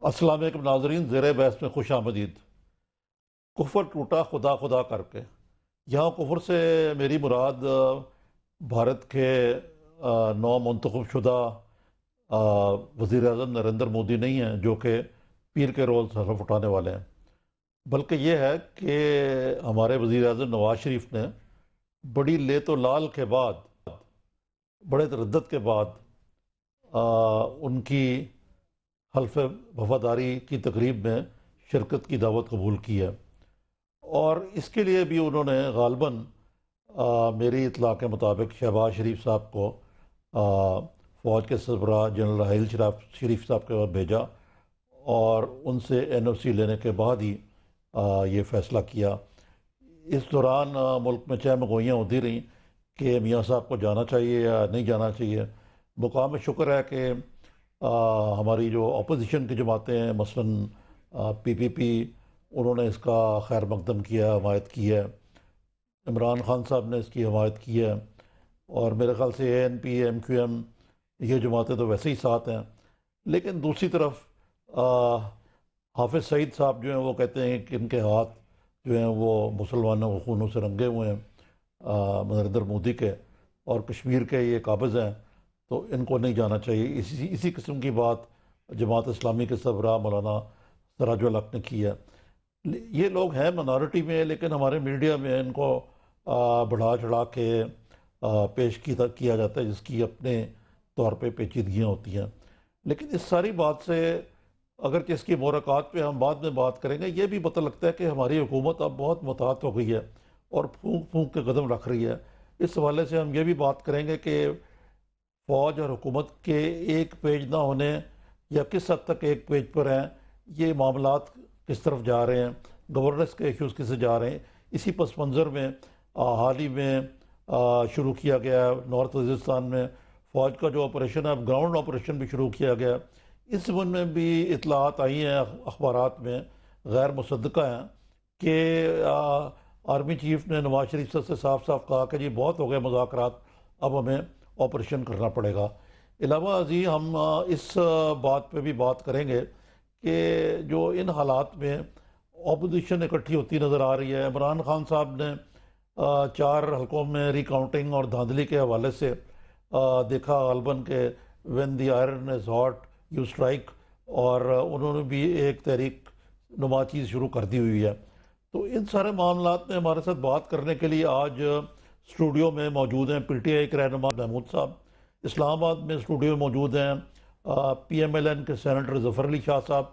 السلام علیکم ناظرین، زیر بحث میں خوش آمدید۔ کفر ٹوٹا خدا خدا کر کے۔ یہاں کفر سے میری مراد بھارت کے نو منتخب شدہ وزیر اعظم نریندر مودی نہیں ہیں، جو کہ پیر کے روز حلف اٹھانے والے ہیں، بلکہ یہ ہے کہ ہمارے وزیر اعظم نواز شریف نے بڑی لیت و لال کے بعد، بڑے تردد کے بعد ان کی حلف وفاداری کی تقریب میں شرکت کی دعوت قبول کی ہے، اور اس کے لیے بھی انہوں نے غالباً میری اطلاع کے مطابق شہباز شریف صاحب کو فوج کے سربراہ جنرل راحیل شریف صاحب کے پاس بھیجا، اور ان سے NOC لینے کے بعد ہی یہ فیصلہ کیا۔ اس دوران ملک میں چہم گوئیاں ہوتی رہیں کہ میاں صاحب کو جانا چاہیے یا نہیں جانا چاہیے۔ مقام شکر ہے کہ ہماری جو اپوزیشن کی جماعتیں ہیں، مثلاً PPP، انہوں نے اس کا خیر مقدم کیا، حمایت کی ہے۔ عمران خان صاحب نے اس کی حمایت کی ہے، اور میرے خیال سے ANP MQM یہ جماعتیں تو ویسے ہی ساتھ ہیں۔ لیکن دوسری طرف حافظ سعید صاحب جو ہیں وہ کہتے ہیں کہ ان کے ہاتھ جو ہیں وہ مسلمانوں کے خونوں سے رنگے ہوئے ہیں نریندر مودی کے، اور کشمیر کے یہ قابض ہیں، تو ان کو نہیں جانا چاہیے۔ اسی قسم کی بات جماعت اسلامی کے سربراہ مولانا سراج الحق نے کی ہے۔ یہ لوگ ہیں منارٹی میں، لیکن ہمارے میڈیا میں ان کو بڑھا چڑھا کے پیش کیا جاتا ہے، جس کی اپنے طور پہ پیچیدگیاں ہوتی ہیں۔ لیکن اس ساری بات سے، اگرچہ اس کی محرکات پہ ہم بعد میں بات کریں گے، یہ بھی پتہ لگتا ہے کہ ہماری حکومت اب بہت محتاط ہو گئی ہے اور پھونک پھونک کے قدم رکھ رہی ہے۔ اس حوالے سے ہم یہ بھی بات کریں گے کہ فوج اور حکومت کے ایک پیج نہ ہونے یا کس حد تک ایک پیج پر ہیں، یہ معاملات کس طرف جا رہے ہیں، گورننس کے ایشوز کس سے جا رہے ہیں۔ اسی پس منظر میں حال ہی میں شروع کیا گیا ہے نارتھ وزیرستان میں فوج کا جو آپریشن ہے، اب گراؤنڈ آپریشن بھی شروع کیا گیا ہے۔ اس زمن میں بھی اطلاعات آئی ہیں اخبارات میں، غیر مصدقہ ہیں، کہ آرمی چیف نے نواز شریف سے صاف صاف کہا کہ جی بہت ہو گئے مذاکرات، اب ہمیں آپریشن کرنا پڑے گا۔ علاوہ ازیں ہم اس بات پہ بھی بات کریں گے کہ جو ان حالات میں اپوزیشن اکٹھی ہوتی نظر آ رہی ہے۔ عمران خان صاحب نے 4 حلقوں میں ری کاؤنٹنگ اور دھاندلی کے حوالے سے دیکھا غالباً کہ when the iron is hot you strike, اور انہوں نے بھی ایک تحریک نما چیز شروع کر دی ہوئی ہے۔ تو ان سارے معاملات میں ہمارے ساتھ بات کرنے کے لیے آج اسٹوڈیو میں موجود ہیں PTI کے رہنما محمود صاحب، اسلام آباد میں اسٹوڈیو میں موجود ہیں PMLN کے سینیٹر ظفر علی شاہ صاحب،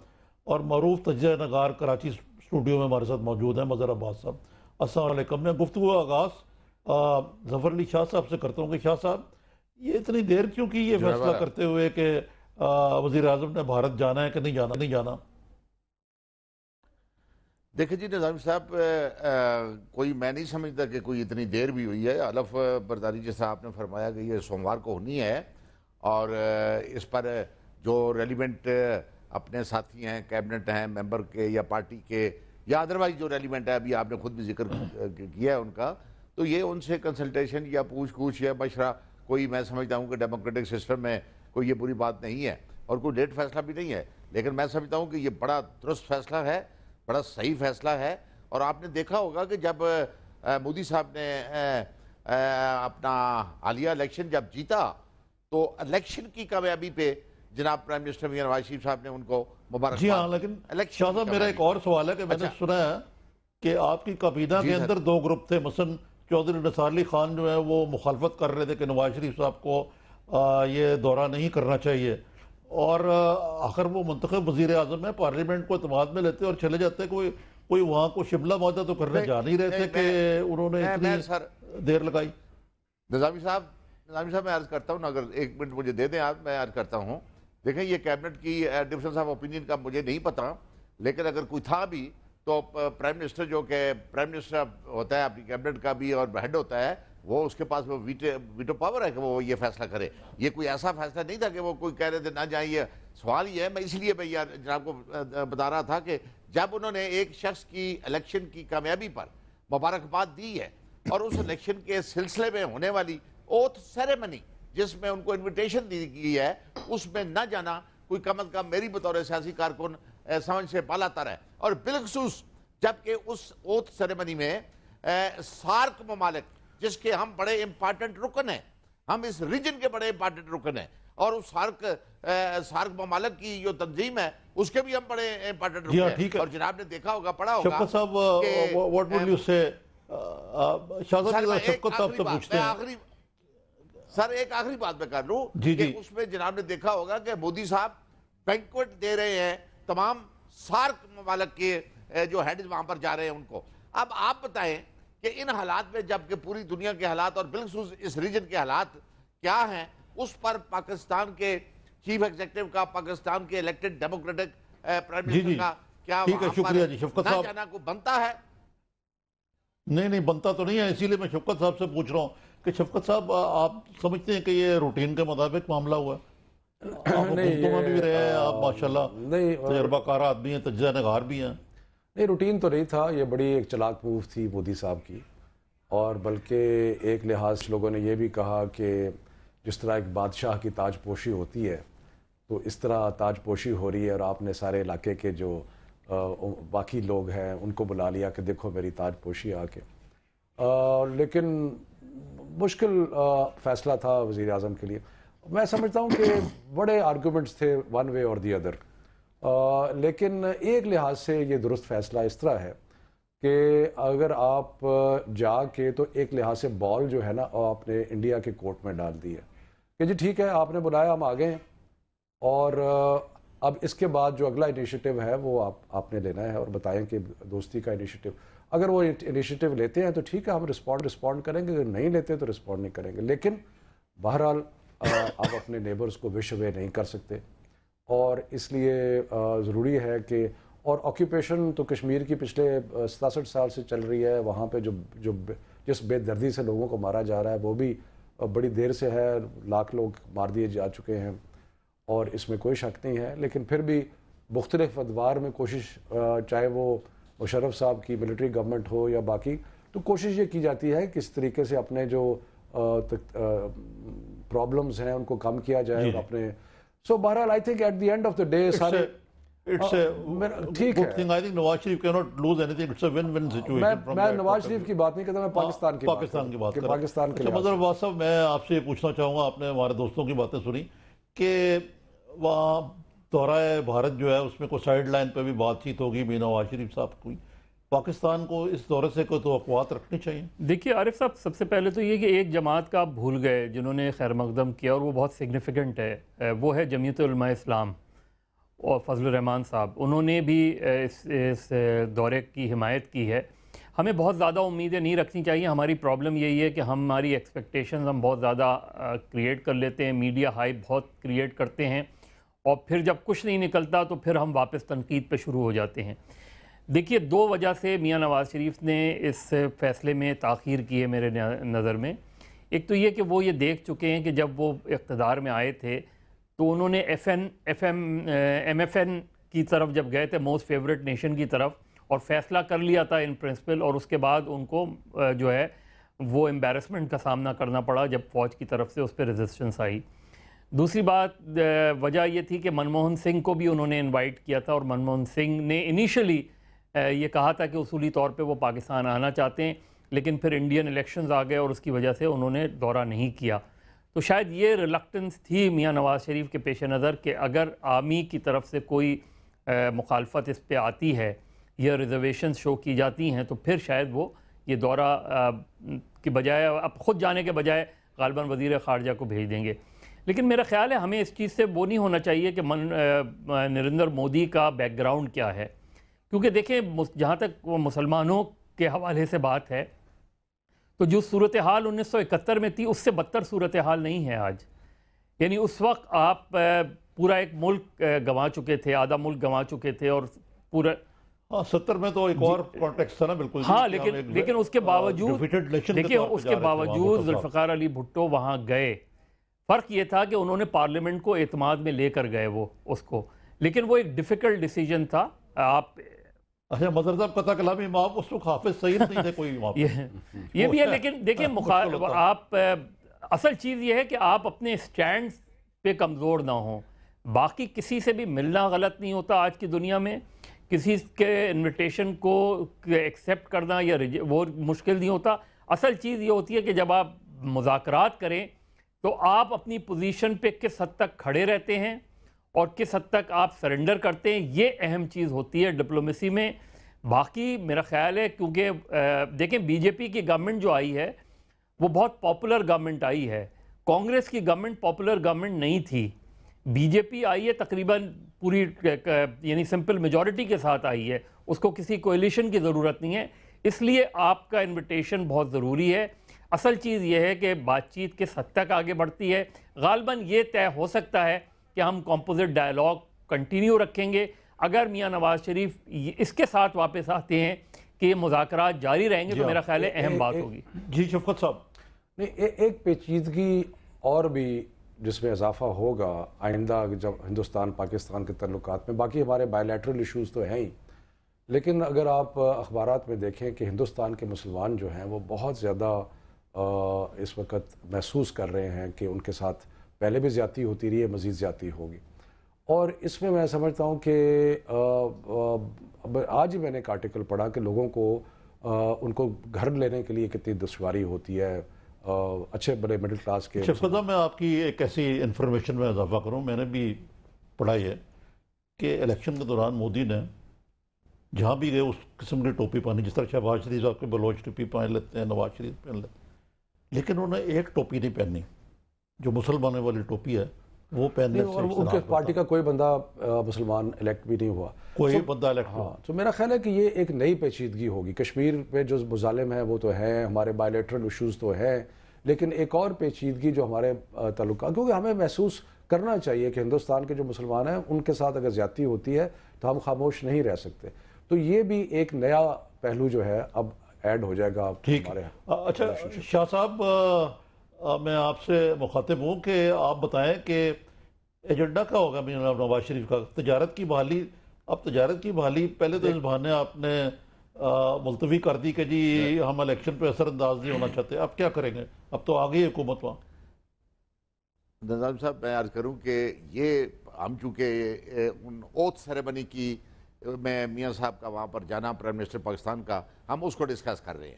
اور معروف تجزیہ نگار کراچی اسٹوڈیو میں ہمارے ساتھ موجود ہیں مظہر عباس صاحب۔ السلام علیکم۔ میں گفتگو کا آغاز ظفر علی شاہ صاحب سے کرتا ہوں کہ شاہ صاحب، یہ اتنی دیر کیوں کی یہ فیصلہ کرتے ہوئے کہ وزیر اعظم نے بھارت جانا ہے کہ نہیں جانا؟ دیکھیں جی نظامی صاحب، کوئی میں نہیں سمجھتا کہ کوئی اتنی دیر بھی ہوئی ہے۔ حلف برداری جیسا آپ نے فرمایا کہ یہ سوموار کو ہونی ہے، اور اس پر جو ریلیونٹ اپنے ساتھی ہیں، کیبنٹ ہیں، ممبر کے یا پارٹی کے یا ادروائز جو ریلیونٹ ہے، ابھی آپ نے خود بھی ذکر کیا ہے ان کا، تو یہ ان سے کنسلٹیشن یا پوچھ گچھ یا مشورہ، کوئی میں سمجھتا ہوں کہ ڈیموکریٹک سسٹم میں کوئی یہ بری بات نہیں ہے، اور کوئی لیٹ فیصلہ بھی نہیں ہے۔ لیکن میں سمجھتا ہوں کہ یہ بڑا درست فیصلہ ہے، بڑا صحیح فیصلہ ہے۔ اور آپ نے دیکھا ہوگا کہ جب مودی صاحب نے اپنا حالیہ الیکشن جب جیتا، تو الیکشن کی کامیابی پہ جناب پرائم منسٹر نواز شریف صاحب نے ان کو مبارک۔ جی ہاں، لیکن شاہ صاحب میرا ایک اور سوال ہے کہ میں نے سنا ہے کہ آپ کی کابینہ کے اندر 2 گروپ تھے، مثلا چودھری نثار علی خان جو ہے وہ مخالفت کر رہے تھے کہ نواز شریف صاحب کو یہ دورہ نہیں کرنا چاہیے، اور آخر وہ منتخب وزیر اعظم ہے، پارلیمنٹ کو اعتماد میں لیتے اور چلے جاتے، کوئی وہاں کو شملہ معاہدہ تو کرنے جا نہیں رہے تھے کہ انہوں نے اتنی دیر لگائی۔ نظامی صاحب میں عرض کرتا ہوں، اگر 1 منٹ مجھے دے دیں آپ، میں عرض کرتا ہوں۔ دیکھیں یہ کیبنٹ کی ڈفرنس آف اوپینین کا مجھے نہیں پتا، لیکن اگر کوئی تھا بھی تو پرائم منسٹر جو کہ پرائم منسٹر ہوتا ہے اپنی کیبنٹ کا بھی اور ہیڈ ہوتا ہے، وہ اس کے پاس وہ ویٹو پاور ہے کہ وہ یہ فیصلہ کرے۔ یہ کوئی ایسا فیصلہ نہیں تھا کہ وہ کوئی کہہ رہے تھے نہ جائیں۔ یہ سوال یہ ہے، میں اس لیے جناب کو بتا رہا تھا کہ جب انہوں نے ایک شخص کی الیکشن کی کامیابی پر مبارکباد دی ہے، اور اس الیکشن کے سلسلے میں ہونے والی اوتھ سیریمنی جس میں ان کو انویٹیشن دی گئی ہے، اس میں نہ جانا کوئی کم از کم میری بطور سیاسی کارکن سمجھ سے بالا تر ہے. اور بالخصوص جبکہ اس اوتھ سیریمنی میں سارک ممالک جس کے ہم بڑے امپارٹنٹ رکن ہیں, ہم اس ریجن کے بڑے امپارٹنٹ رکن ہیں, اور اس سارک ممالک کی جو تنظیم ہے اس کے بھی ہم بڑے امپارٹنٹ رکن ہیں. اور جناب نے دیکھا ہوگا, پڑھا ہوگا. شفقت صاحب, what would you say? شفقت صاحب سے پوچھتے ہیں. سر ایک آخری بات میں کر لوں کہ اس میں جناب نے دیکھا ہوگا کہ مودی صاحب بینکوٹ دے رہے ہیں تمام سارک ممالک کے جو ہیڈز وہاں پر جا رہے ہیں ان کو. اب آپ بتائیں کہ ان حالات میں جبکہ پوری دنیا کے حالات اور بالخصوص اس ریجن کے حالات کیا ہیں, اس پر پاکستان کے چیف ایگزیکٹو کا, پاکستان کے الیکٹڈ ڈیموکریٹک پرائم منسٹر کا کیا وہاں پر نہ جانا کو بنتا ہے؟ نہیں بنتا تو نہیں ہے, اسی لیے میں شفقت صاحب سے پوچھ رہا ہوں کہ شفقت صاحب آپ سمجھتے ہیں کہ یہ روٹین کے مطابق معاملہ ہوا ہے؟ آپ حکومتوں میں بھی رہے ہیں, آپ ماشاءاللہ تجربہ کار آدمی ہیں, تجزیہ نگار بھی ہیں. نہیں, روٹین تو نہیں تھا, یہ بڑی ایک چلاک موو تھی مودی صاحب کی. اور بلکہ ایک لحاظ سے لوگوں نے یہ بھی کہا کہ جس طرح ایک بادشاہ کی تاج پوشی ہوتی ہے تو اس طرح تاج پوشی ہو رہی ہے, اور آپ نے سارے علاقے کے جو باقی لوگ ہیں ان کو بلا لیا کہ دیکھو میری تاج پوشی آ کے. لیکن مشکل فیصلہ تھا وزیر اعظم کے لیے. میں سمجھتا ہوں کہ بڑے آرگومنٹس تھے ون وے اور دی ادر, لیکن ایک لحاظ سے یہ درست فیصلہ اس طرح ہے کہ اگر آپ جا کے تو ایک لحاظ سے بال جو ہے نا آپ نے انڈیا کے کورٹ میں ڈال دی ہے کہ جی ٹھیک ہے آپ نے بلایا, ہم آگئے ہیں, اور اب اس کے بعد جو اگلا انیشیٹو ہے وہ آپ نے لینا ہے, اور بتائیں کہ دوستی کا انیشیٹو. اگر وہ انیشیٹو لیتے ہیں تو ٹھیک ہے, ہم رسپونڈ کریں گے, اگر نہیں لیتے تو رسپونڈ نہیں کریں گے. لیکن بہرحال آپ اپنے نیبرز کو وش اوے نہیں کر سکتے, اور اس لیے ضروری ہے کہ, اور آکیوپیشن تو کشمیر کی پچھلے 67 سال سے چل رہی ہے, وہاں پہ جو جس بے دردی سے لوگوں کو مارا جا رہا ہے وہ بھی بڑی دیر سے ہے, لاکھ لوگ مار دیے جا چکے ہیں, اور اس میں کوئی شک نہیں ہے. لیکن پھر بھی مختلف ادوار میں کوشش, چاہے وہ مشرف صاحب کی ملٹری گورنمنٹ ہو یا باقی, تو کوشش یہ کی جاتی ہے کس طریقے سے اپنے جو پرابلمز ہیں ان کو کم کیا جائے, اور اپنے سو بہرحال I think at the end of the day سارے ٹھیک ہے. میں نواز شریف کی بات نہیں کرتا, میں پاکستان کی بات کر رہا ہوں. مظہر عباس صاحب, میں آپ سے یہ پوچھنا چاہوں گا, آپ نے ہمارے دوستوں کی باتیں سنی کہ وہاں دورہ بھارت جو ہے اس میں کوئی سائیڈ لائن پہ بھی بات چیت ہوگی بھی نواز شریف صاحب کوئی, پاکستان کو اس دورے سے کوئی توقعات رکھنی چاہیے؟ دیکھیے عارف صاحب, سب سے پہلے تو یہ کہ ایک جماعت کا آپ بھول گئے جنہوں نے خیر مقدم کیا, اور وہ بہت سگنیفیکنٹ ہے, وہ ہے جمعیت علماء اسلام اور فضل الرحمان صاحب. انہوں نے بھی اس دورے کی حمایت کی ہے. ہمیں بہت زیادہ امیدیں نہیں رکھنی چاہیے. ہماری پرابلم یہی ہے کہ ہماری ایکسپیکٹیشنز ہم بہت زیادہ کریٹ کر لیتے ہیں, میڈیا ہائپ بہت کریٹ کرتے ہیں, اور پھر جب کچھ نہیں نکلتا تو پھر ہم واپس تنقید پہ شروع ہو جاتے ہیں. دیکھیے, دو وجہ سے میاں نواز شریف نے اس فیصلے میں تاخیر کی ہے میرے نظر میں. ایک تو یہ کہ وہ یہ دیکھ چکے ہیں کہ جب وہ اقتدار میں آئے تھے تو انہوں نے ایم ایف این کی طرف جب گئے تھے, موسٹ فیوریٹ نیشن کی طرف, اور فیصلہ کر لیا تھا ان پرنسپل, اور اس کے بعد ان کو جو ہے وہ امبیرسمنٹ کا سامنا کرنا پڑا جب فوج کی طرف سے اس پہ ریزسٹنس آئی. دوسری بات وجہ یہ تھی کہ منموہن سنگھ کو بھی انہوں نے انوائٹ کیا تھا, اور منموہن سنگھ نے انیشلی یہ کہا تھا کہ اصولی طور پہ وہ پاکستان آنا چاہتے ہیں, لیکن پھر انڈین الیکشنز آ گئے اور اس کی وجہ سے انہوں نے دورہ نہیں کیا. تو شاید یہ ریلکٹنس تھی میاں نواز شریف کے پیش نظر کہ اگر آرمی کی طرف سے کوئی مخالفت اس پہ آتی ہے یا ریزرویشنز شو کی جاتی ہیں تو پھر شاید وہ یہ دورہ کی بجائے, اب خود جانے کے بجائے غالباً وزیر خارجہ کو بھیج دیں گے. لیکن میرا خیال ہے ہمیں اس چیز سے وہ نہیں ہونا چاہیے کہ نریندر مودی کا بیک گراؤنڈ کیا ہے, کیونکہ دیکھیں جہاں تک وہ مسلمانوں کے حوالے سے بات ہے تو جو صورتحال 1971 میں تھی اس سے بدتر صورتحال نہیں ہے آج. یعنی اس وقت آپ پورا ایک ملک گنوا چکے تھے, آدھا ملک گنوا چکے تھے, اور پورا 70 میں تو ایک اور کانٹیکسٹ تھا نا بالکل. ہاں, لیکن اس کے باوجود دیکھیں اس کے باوجود ذوالفقار علی بھٹو وہاں گئے. فرق یہ تھا کہ انہوں نے پارلیمنٹ کو اعتماد میں لے کر گئے وہ اس کو, لیکن وہ ایک ڈیفیکلٹ ڈیسیجن تھا. آپ اچھا مظہر صاحب قطع کلامی امام اس وقت حافظ سعید نہیں تھے کوئی امام, یہ بھی ہے. لیکن دیکھیں آپ اصل چیز یہ ہے کہ آپ اپنے سٹینڈز پہ کمزور نہ ہوں. باقی کسی سے بھی ملنا غلط نہیں ہوتا آج کی دنیا میں، کسی کے انویٹیشن کو ایکسیپٹ کرنا یا وہ مشکل نہیں ہوتا. اصل چیز یہ ہوتی ہے کہ جب آپ مذاکرات کریں تو آپ اپنی پوزیشن پہ کس حد تک کھڑے رہتے ہیں اور کس حد تک آپ سرنڈر کرتے ہیں، یہ اہم چیز ہوتی ہے ڈپلومیسی میں. باقی میرا خیال ہے کیونکہ دیکھیں بی جے پی کی گورنمنٹ جو آئی ہے وہ بہت پاپولر گورنمنٹ آئی ہے، کانگریس کی گورنمنٹ پاپولر گورنمنٹ نہیں تھی. بی جے پی آئی ہے تقریباً پوری یعنی سمپل میجورٹی کے ساتھ آئی ہے، اس کو کسی کوئلیشن کی ضرورت نہیں ہے، اس لیے آپ کا انویٹیشن بہت ضروری ہے. اصل چیز یہ ہے کہ بات چیت کس حد تک آگے بڑھتی ہے. غالباً یہ طے ہو سکتا ہے کہ ہم کمپوزٹ ڈائلاگ کنٹینیو رکھیں گے اگر میاں نواز شریف اس کے ساتھ واپس آتے ہیں کہ یہ مذاکرات جاری رہیں گے تو میرا خیال ہے اہم بات ہوگی. جی شفقت صاحب. نہیں، ایک پیچیدگی اور بھی جس میں اضافہ ہوگا آئندہ جب ہندوستان پاکستان کے تعلقات میں، باقی ہمارے بائی لیٹرل ایشوز تو ہیں ہی، لیکن اگر آپ اخبارات میں دیکھیں کہ ہندوستان کے مسلمان جو ہیں وہ بہت زیادہ اس وقت محسوس کر رہے ہیں کہ ان کے ساتھ پہلے بھی زیادتی ہوتی رہی ہے، مزید زیادتی ہوگی. اور اس میں میں سمجھتا ہوں کہ آج ہی میں نے ایک آرٹیکل پڑھا کہ لوگوں کو ان کو گھر لینے کے لیے کتنی دشواری ہوتی ہے اچھے بڑے مڈل کلاس کے. شفقت صاحب، میں آپ کی ایک ایسی انفارمیشن میں اضافہ کروں، میں نے بھی پڑھائی ہے کہ الیکشن کے دوران مودی نے جہاں بھی گئے اس قسم کی ٹوپی پہنی، جس طرح شہباز شریف صاحب کے بلوچ ٹوپی پہن لیتے ہیں، نواز شریف پہن لیتے ہیں، لیکن انہوں نے ایک ٹوپی نہیں پہنی جو مسلمانوں والی ٹوپی ہے، وہ پہننے سے ان کے پارٹی کا کوئی بندہ مسلمان الیکٹ بھی نہیں ہوا، کوئی بندہ الیکٹ ہوا. تو میرا خیال ہے کہ یہ ایک نئی پیچیدگی ہوگی. کشمیر پہ جو مظالم ہیں وہ تو ہیں، ہمارے بائی لیٹرل ایشوز تو ہیں، لیکن ایک اور پیچیدگی جو ہمارے تعلقات، کیونکہ ہمیں محسوس کرنا چاہیے کہ ہندوستان کے جو مسلمان ہیں ان کے ساتھ اگر زیادتی ہوتی ہے تو ہم خاموش نہیں رہ سکتے. تو یہ بھی ایک نیا پہلو جو ہے اب ایڈ ہو جائے گا ہمارے. اچھا شاہ صاحب، میں آپ سے مخاطب ہوں کہ آپ بتائیں کہ ایجنڈا کیا ہوگا میاں نواز شریف کا؟ تجارت کی بحالی. اب تجارت کی بحالی پہلے تو اس بہانے آپ نے ملتوی کر دی کہ جی ہم الیکشن پہ اثر انداز نہیں ہونا چاہتے، اب کیا کریں گے؟ اب تو آگئی حکومت وہاں. نظام صاحب، میں عرض کروں کہ یہ ہم چونکہ اوتھ سیریمنی کی میں میاں صاحب کا وہاں پر جانا، پرائم منسٹر پاکستان کا، ہم اس کو ڈسکس کر رہے ہیں.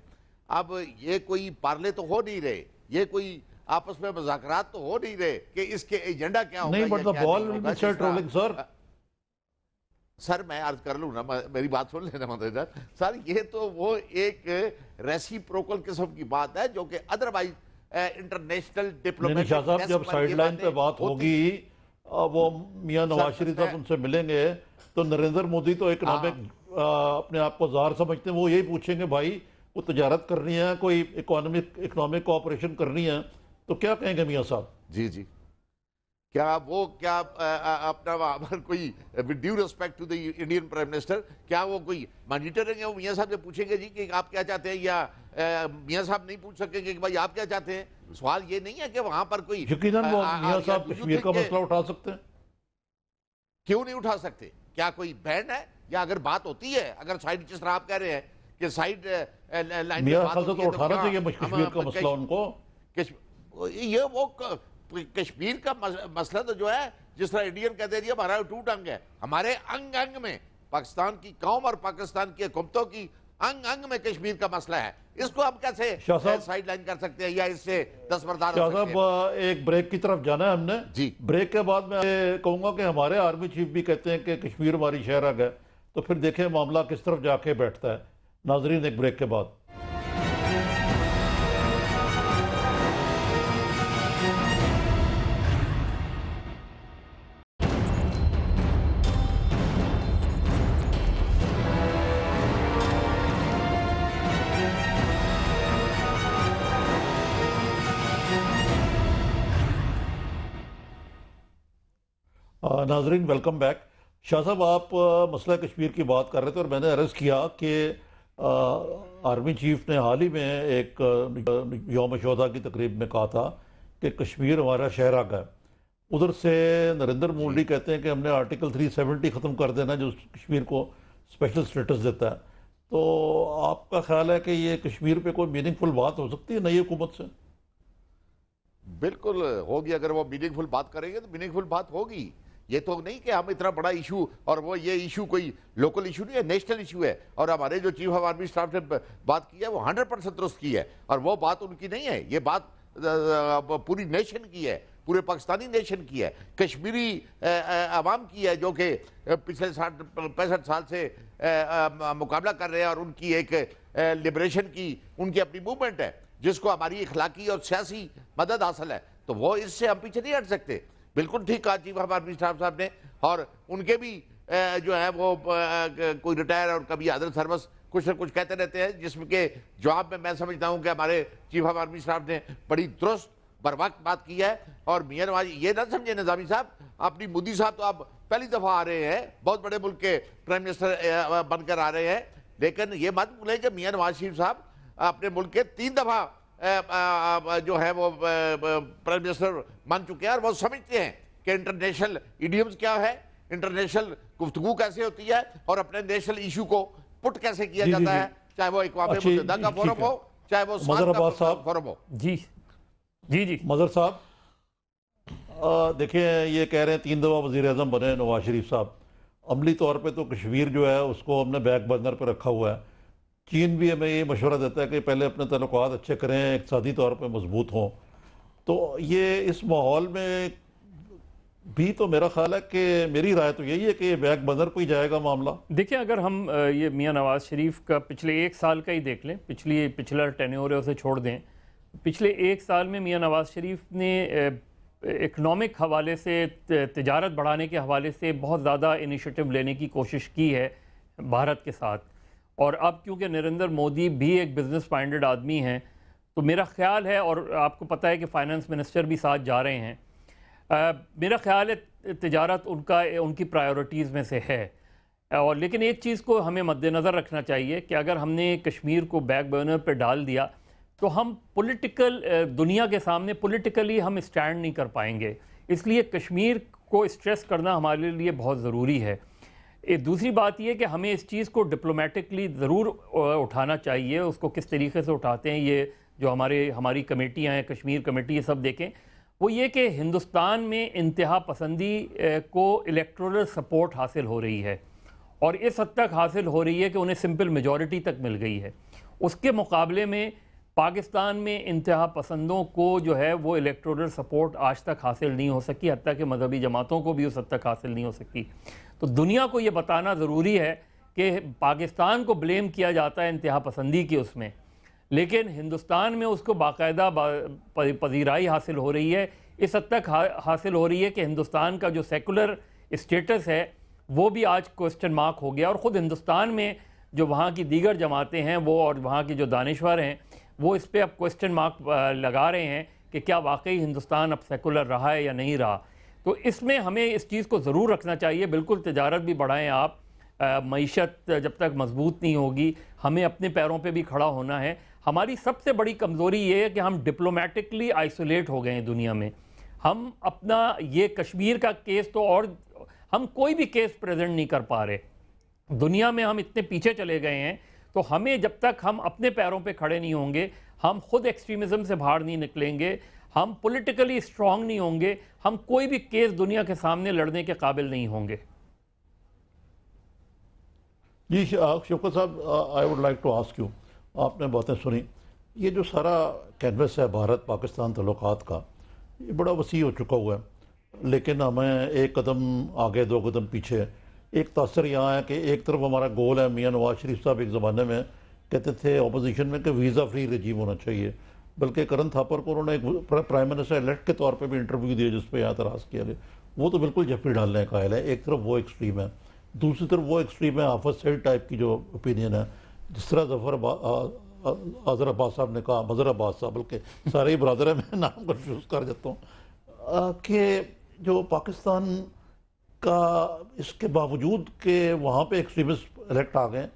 اب یہ کوئی پارلے تو ہو نہیں رہے، یہ کوئی آپس میں مذاکرات تو ہو نہیں رہے کہ اس کے ایجنڈا کیا ہوگا. نہیں، but the ball will be set rolling sir. Sir میں عرض کر لوں نا، میری بات سن لینا مدد سر. یہ تو وہ ایک ریسیپروکل قسم کی بات ہے جو کہ ادروائز انٹرنیشنل ڈپلومیٹک. شاہ صاحب، جب سائیڈ لائن پہ بات ہوگی وہ میاں نواز شریف صاحب ان سے ملیں گے تو نریندر مودی تو اکنامک اپنے آپ کو زار سمجھتے ہیں، وہ یہی پوچھیں گے بھائی وہ تجارت کرنی ہے، کوئی اکنامک کوآپریشن کرنی ہے، تو کیا کہیں گے میاں صاحب؟ جی جی، کیا وہ کیا اپنا کوئی with due respect to the Indian prime minister, کیا وہ کوئی مانیٹرنگ ہے؟ وہ میاں صاحب سے پوچھیں گے جی کہ آپ کیا چاہتے ہیں، یا میاں صاحب نہیں پوچھ سکیں گے کہ بھائی آپ کیا چاہتے ہیں؟ سوال یہ نہیں ہے کہ وہاں پر کوئی یقیناً وہ میاں صاحب کشمیر کا مسئلہ اٹھا سکتے ہیں. کیوں نہیں اٹھا سکتے؟ کیا کوئی بین ہے؟ یا اگر بات ہوتی ہے، اگر سائیڈ جس طرح آپ کہہ رہے ہیں کہ سائیڈ لائن میاں صاحب سے تو اٹھانا چاہیے کشمیر کا مسئلہ ان کو. یہ وہ کشمیر کا مسئلہ تو جو ہے، جس طرح انڈین کہتے ہیں ہمارا ٹوٹ انگ ہے، ہمارے انگ انگ میں پاکستان کی قوم اور پاکستان کی حکومتوں کی انگ انگ میں کشمیر کا مسئلہ ہے. اس کو ہم کیسے سائیڈ لائن کر سکتے ہیں یا اس سے دستبردار ہو سکتے ہیں؟ شاہ صاحب، ایک بریک کی طرف جانا ہے ہم نے. جی، بریک کے بعد میں کہوں گا کہ ہمارے آرمی چیف بھی کہتے ہیں کہ کشمیر ہماری شہرگ ہے، تو پھر دیکھیں معاملہ کس طرف جا کے بیٹھتا ہے. ناظرین، ایک بریک کے بعد. ناظرین، ویلکم بیک. شاہ صاحب، آپ مسئلہ کشمیر کی بات کر رہے تھے اور میں نے عرض کیا کہ آرمی چیف نے حال ہی میں ایک یوم شہداء کی تقریب میں کہا تھا کہ کشمیر ہمارا شہرگ ہے. ادھر سے نریندر مودی کہتے ہیں کہ ہم نے آرٹیکل 370 ختم کر دینا جو کشمیر کو اسپیشل سٹیٹس دیتا ہے. تو آپ کا خیال ہے کہ یہ کشمیر پہ کوئی میننگ فل بات ہو سکتی ہے نئی حکومت سے؟ بالکل ہوگی. اگر وہ میننگ فل بات کریں گے تو میننگ فل بات ہوگی، یہ تو نہیں کہ ہم اتنا بڑا ایشو، اور وہ یہ ایشو کوئی لوکل ایشو نہیں ہے، نیشنل ایشو ہے، اور ہمارے جو چیف آف آرمی اسٹاف نے بات کی ہے وہ 100% درست کی ہے، اور وہ بات ان کی نہیں ہے، یہ بات پوری نیشن کی ہے، پورے پاکستانی نیشن کی ہے، کشمیری عوام کی ہے، جو کہ پچھلے 65 سال سے مقابلہ کر رہے ہیں، اور ان کی ایک لبریشن کی ان کی اپنی موومنٹ ہے جس کو ہماری اخلاقی اور سیاسی مدد حاصل ہے، تو وہ اس سے ہم پیچھے نہیں ہٹ سکتے۔ بالکل ٹھیک کہا چیف آف آرمی اسٹاف صاحب نے، اور ان کے بھی جو ہے وہ کوئی ریٹائر اور کبھی ادر سروس کچھ نہ کچھ کہتے رہتے ہیں، جس کے جواب میں سمجھتا ہوں کہ ہمارے چیف آف آرمی اسٹاف نے بڑی درست بر وقت بات کی ہے۔ اور میاں نواز یہ نہ سمجھے نظامی صاحب، اپنی مودی صاحب تو اب پہلی دفعہ آ رہے ہیں، بہت بڑے ملک کے پرائم منسٹر بن کر آ رہے ہیں، لیکن یہ مت بھولیں کہ میاں نواز شریف صاحب اپنے ملک کے 3 دفعہ جو ہے وہ پرائم منسٹر بن چکے ہیں، اور وہ سمجھتے ہیں کہ انٹرنیشنل ایڈیمز کیا ہے، انٹرنیشنل گفتگو کیسے ہوتی ہے، اور اپنے نیشنل ایشو کو پٹ کیسے کیا جاتا ہے، چاہے وہ اقوام متحدہ کا فورم ہو، چاہے وہ مظہر عباس صاحب فورم ہو۔ جی مظہر صاحب دیکھیں، یہ کہہ رہے ہیں 3 دفعہ وزیر اعظم بنے نواز شریف صاحب، عملی طور پہ تو کشمیر جو ہے اس کو ہم نے بیک برنر پہ رکھا ہوا ہے۔ چین بھی ہمیں یہ مشورہ دیتا ہے کہ پہلے اپنے تعلقات اچھے کریں، اقتصادی طور پہ مضبوط ہوں، تو یہ اس ماحول میں بھی تو میرا خیال ہے کہ میری رائے تو یہی ہے کہ یہ بیک برنر پہ ہی جائے گا معاملہ۔ دیکھیں، اگر ہم یہ میاں نواز شریف کا پچھلے 1 سال کا ہی دیکھ لیں، پچھلا ٹینیور ہے اسے چھوڑ دیں، پچھلے 1 سال میں میاں نواز شریف نے اکنامک حوالے سے، تجارت بڑھانے کے حوالے سے بہت زیادہ انیشیٹو لینے کی کوشش کی ہے بھارت کے ساتھ، اور اب کیونکہ نریندر مودی بھی ایک بزنس مائنڈڈ آدمی ہیں، تو میرا خیال ہے، اور آپ کو پتہ ہے کہ فائنانس منسٹر بھی ساتھ جا رہے ہیں، میرا خیال ہے تجارت ان کی پرائیورٹیز میں سے ہے، اور لیکن ایک چیز کو ہمیں مد نظر رکھنا چاہیے کہ اگر ہم نے کشمیر کو بیک برنر پہ ڈال دیا تو ہم دنیا کے سامنے پولیٹیکلی ہم اسٹینڈ نہیں کر پائیں گے، اس لیے کشمیر کو اسٹریس کرنا ہمارے لیے بہت ضروری ہے۔ دوسری بات یہ کہ ہمیں اس چیز کو ڈپلومیٹکلی ضرور اٹھانا چاہیے، اس کو کس طریقے سے اٹھاتے ہیں یہ جو ہماری کمیٹیاں ہیں، کشمیر کمیٹی، یہ سب دیکھیں، وہ یہ کہ ہندوستان میں انتہا پسندی کو الیکٹورل سپورٹ حاصل ہو رہی ہے، اور اس حد تک حاصل ہو رہی ہے کہ انہیں سمپل میجورٹی تک مل گئی ہے۔ اس کے مقابلے میں پاکستان میں انتہا پسندوں کو جو ہے وہ الیکٹورل سپورٹ آج تک حاصل نہیں ہو سکی، حتیٰ کہ مذہبی جماعتوں کو بھی اس حد تک حاصل نہیں ہو سکی۔ تو دنیا کو یہ بتانا ضروری ہے کہ پاکستان کو بلیم کیا جاتا ہے انتہا پسندی کی اس میں، لیکن ہندوستان میں اس کو باقاعدہ پذیرائی حاصل ہو رہی ہے، اس حد تک حاصل ہو رہی ہے کہ ہندوستان کا جو سیکولر اسٹیٹس ہے وہ بھی آج کوسچن مارک ہو گیا، اور خود ہندوستان میں جو وہاں کی دیگر جماعتیں ہیں وہ اور وہاں کے جو دانشور ہیں وہ اس پہ اب کوسچن مارک لگا رہے ہیں کہ کیا واقعی ہندوستان اب سیکولر رہا ہے یا نہیں رہا۔ تو اس میں ہمیں اس چیز کو ضرور رکھنا چاہیے، بالکل تجارت بھی بڑھائیں آپ، معیشت جب تک مضبوط نہیں ہوگی ہمیں اپنے پیروں پہ بھی کھڑا ہونا ہے۔ ہماری سب سے بڑی کمزوری یہ ہے کہ ہم ڈپلومیٹکلی آئسولیٹ ہو گئے ہیں دنیا میں، ہم اپنا یہ کشمیر کا کیس تو، اور ہم کوئی بھی کیس پریزنٹ نہیں کر پا رہے دنیا میں، ہم اتنے پیچھے چلے گئے ہیں، تو ہمیں جب تک ہم اپنے پیروں پہ کھڑے نہیں ہوں گے، ہم خود ایکسٹریمزم سے باہر نہیں نکلیں گے، ہم پولیٹیکلی اسٹرانگ نہیں ہوں گے، ہم کوئی بھی کیس دنیا کے سامنے لڑنے کے قابل نہیں ہوں گے۔ جی شوکت صاحب، I would like to ask you, آپ نے باتیں سنی، یہ جو سارا کینوس ہے بھارت پاکستان تعلقات کا، یہ بڑا وسیع ہو چکا ہوا ہے، لیکن ہمیں ایک قدم آگے 2 قدم پیچھے، ایک تاثر یہاں ہے کہ ایک طرف ہمارا گول ہے، میاں نواز شریف صاحب ایک زمانے میں کہتے تھے اپوزیشن میں کہ ویزا فری رجیم ہونا چاہیے، بلکہ کرن تھاپر کو انہوں نے ایک پرائم منسٹر الیکٹ کے طور پہ بھی انٹرویو دیا جس پہ اعتراض کیا گیا، وہ تو بالکل جھپی ڈالنے کا قائل ہے۔ ایک طرف وہ ایکسٹریم ہے، دوسری طرف وہ ایکسٹریم ہے حافظ سعید ٹائپ کی جو اوپینین ہے، جس طرح ظفر عباس صاحب نے کہا، مظہر عباس صاحب، بلکہ سارے ہی برادر ہیں، میں نام کنفیوز کر جاتا ہوں، کہ جو پاکستان کا اس کے باوجود کہ وہاں پہ ایکسٹریمسٹ الیکٹ آ گئے،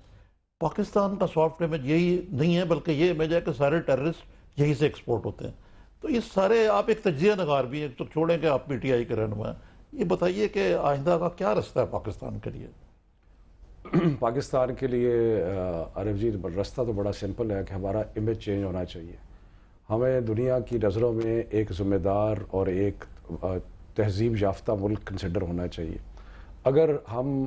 پاکستان کا سافٹ امیج یہی نہیں ہے، بلکہ یہ امیج ہے کہ سارے ٹیررسٹ یہی سے ایکسپورٹ ہوتے ہیں۔ تو یہ سارے، آپ ایک تجزیہ نگار بھی ہیں، تو چھوڑیں کہ آپ پی ٹی آئی کے رہنما ہیں، یہ بتائیے کہ آئندہ کا کیا رستہ ہے پاکستان کے لیے؟ پاکستان کے لیے عارف جی رستہ تو بڑا سمپل ہے کہ ہمارا امیج چینج ہونا چاہیے، ہمیں دنیا کی نظروں میں ایک ذمہ دار اور ایک تہذیب یافتہ ملک کنسیڈر ہونا چاہیے. اگر ہم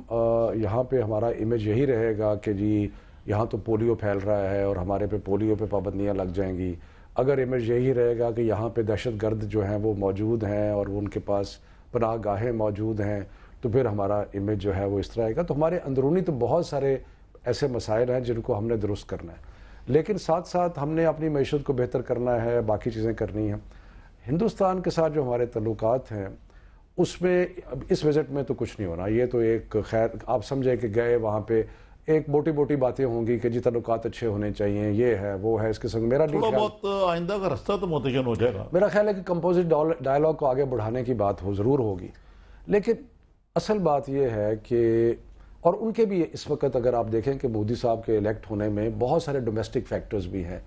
یہاں پہ ہمارا امیج یہی رہے گا کہ جی یہاں تو پولیو پھیل رہا ہے اور ہمارے پہ پولیو پہ پابندیاں لگ جائیں گی, اگر امیج یہی رہے گا کہ یہاں پہ دہشت گرد جو ہیں وہ موجود ہیں اور ان کے پاس پناہ گاہیں موجود ہیں, تو پھر ہمارا امیج جو ہے وہ اس طرح آئے گا. تو ہمارے اندرونی تو بہت سارے ایسے مسائل ہیں جن کو ہم نے درست کرنا ہے, لیکن ساتھ ساتھ ہم نے اپنی معیشت کو بہتر کرنا ہے, باقی چیزیں کرنی ہیں. ہندوستان کے ساتھ جو ہمارے تعلقات ہیں اس میں اس وزٹ میں تو کچھ نہیں ہونا. یہ تو ایک خیر آپ سمجھیں کہ گئے وہاں پہ ایک موٹی موٹی باتیں ہوں گی کہ جی تعلقات اچھے ہونے چاہیے, یہ ہے وہ ہے, اس کے سنگ میرا تھوڑا بہت آئندہ کا رستہ تو متعین ہو جائے گا. میرا خیال ہے کہ کمپوزٹ ڈائلاگ کو آگے بڑھانے کی بات ضرور ہوگی, لیکن اصل بات یہ ہے کہ اور ان کے بھی اس وقت اگر آپ دیکھیں کہ مودی صاحب کے الیکٹ ہونے میں بہت سارے ڈومیسٹک فیکٹرز بھی ہیں